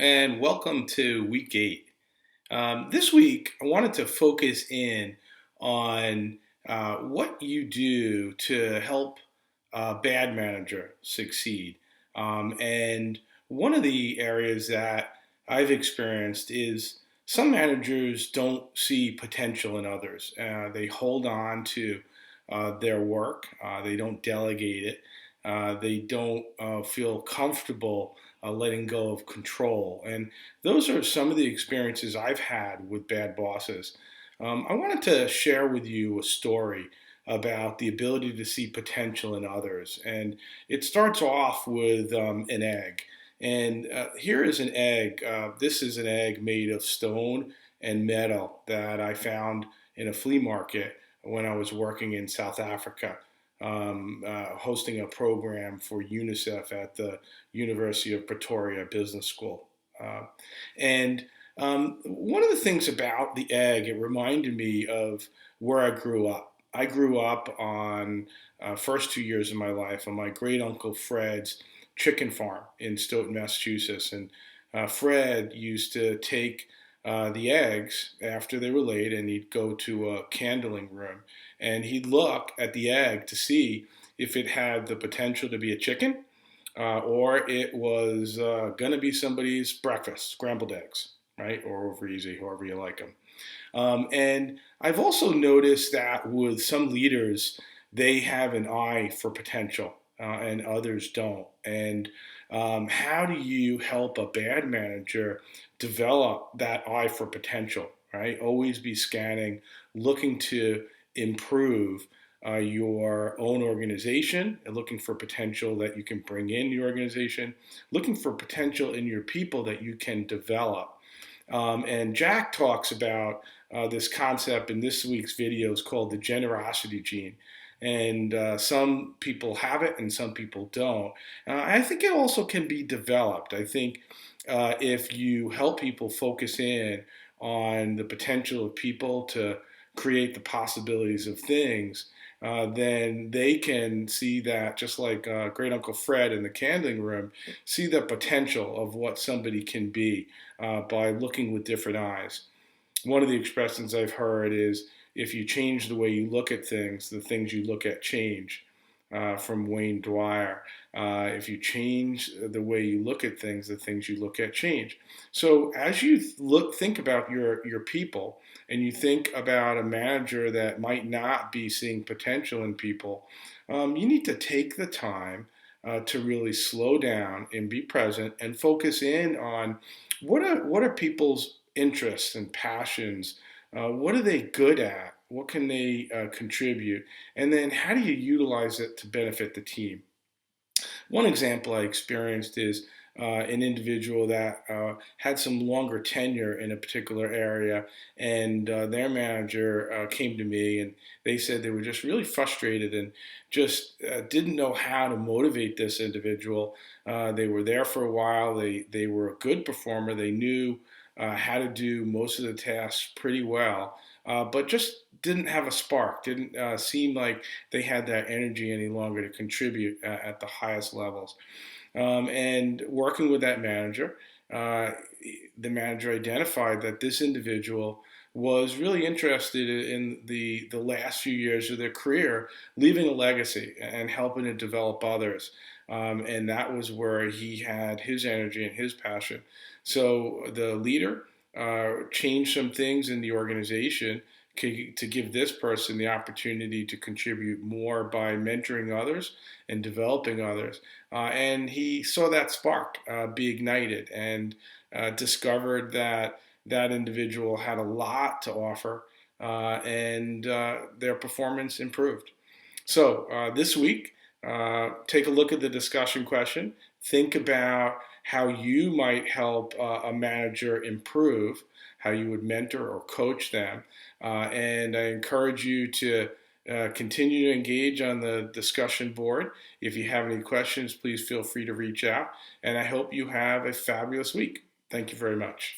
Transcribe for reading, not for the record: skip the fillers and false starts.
and welcome to week 8. This week, I wanted to focus in on what you do to help a bad manager succeed. And one of the areas that I've experienced is some managers don't see potential in others. They hold on to their work, they don't delegate it, they don't feel comfortable letting go of control. And those are some of the experiences I've had with bad bosses. I wanted to share with you a story about the ability to see potential in others. And it starts off with an egg. And here is an egg. This is an egg made of stone and metal that I found in a flea market when I was working in South Africa, hosting a program for UNICEF at the University of Pretoria Business School. And One of the things about the egg, it reminded me of where I grew up. I grew up on first 2 years of my life on my great uncle Fred's chicken farm in Stoughton, Massachusetts, and Fred used to take the eggs after they were laid, and he'd go to a candling room, and he'd look at the egg to see if it had the potential to be a chicken, or it was going to be somebody's breakfast, scrambled eggs, right, or over easy, however you like them. And I've also noticed that with some leaders, they have an eye for potential, and others don't. And How do you help a bad manager develop that eye for potential, right? Always be scanning, looking to improve your own organization and looking for potential that you can bring in the organization, looking for potential in your people that you can develop. And Jack talks about this concept in this week's video is called the generosity gene. And Some people have it and some people don't. I think it also can be developed. I think if you help people focus in on the potential of people to create the possibilities of things, then they can see that, just like great Uncle Fred in the candling room, see the potential of what somebody can be by looking with different eyes. One of the expressions I've heard is if you change the way you look at things, the things you look at change. From Wayne Dwyer. If you change the way you look at things, the things you look at change. So as you think about your people, and you think about a manager that might not be seeing potential in people, you need to take the time to really slow down and be present and focus in on what are people's interests and passions. What are they good at? What can they contribute? And then how do you utilize it to benefit the team? One example I experienced is an individual that had some longer tenure in a particular area, and their manager came to me, and they said they were just really frustrated and just didn't know how to motivate this individual. They were there for a while. They were a good performer. They knew how to do most of the tasks pretty well, but just didn't have a spark, didn't seem like they had that energy any longer to contribute at the highest levels. And working with that manager, uh, the manager identified that this individual was really interested in the last few years of their career, leaving a legacy and helping to develop others. And that was where he had his energy and his passion. So the leader changed some things in the organization to give this person the opportunity to contribute more by mentoring others and developing others. And he saw that spark be ignited and discovered that that individual had a lot to offer, and their performance improved. So this week, take a look at the discussion question. Think about how you might help a manager improve, how you would mentor or coach them. And I encourage you to continue to engage on the discussion board. If you have any questions, please feel free to reach out. And I hope you have a fabulous week. Thank you very much.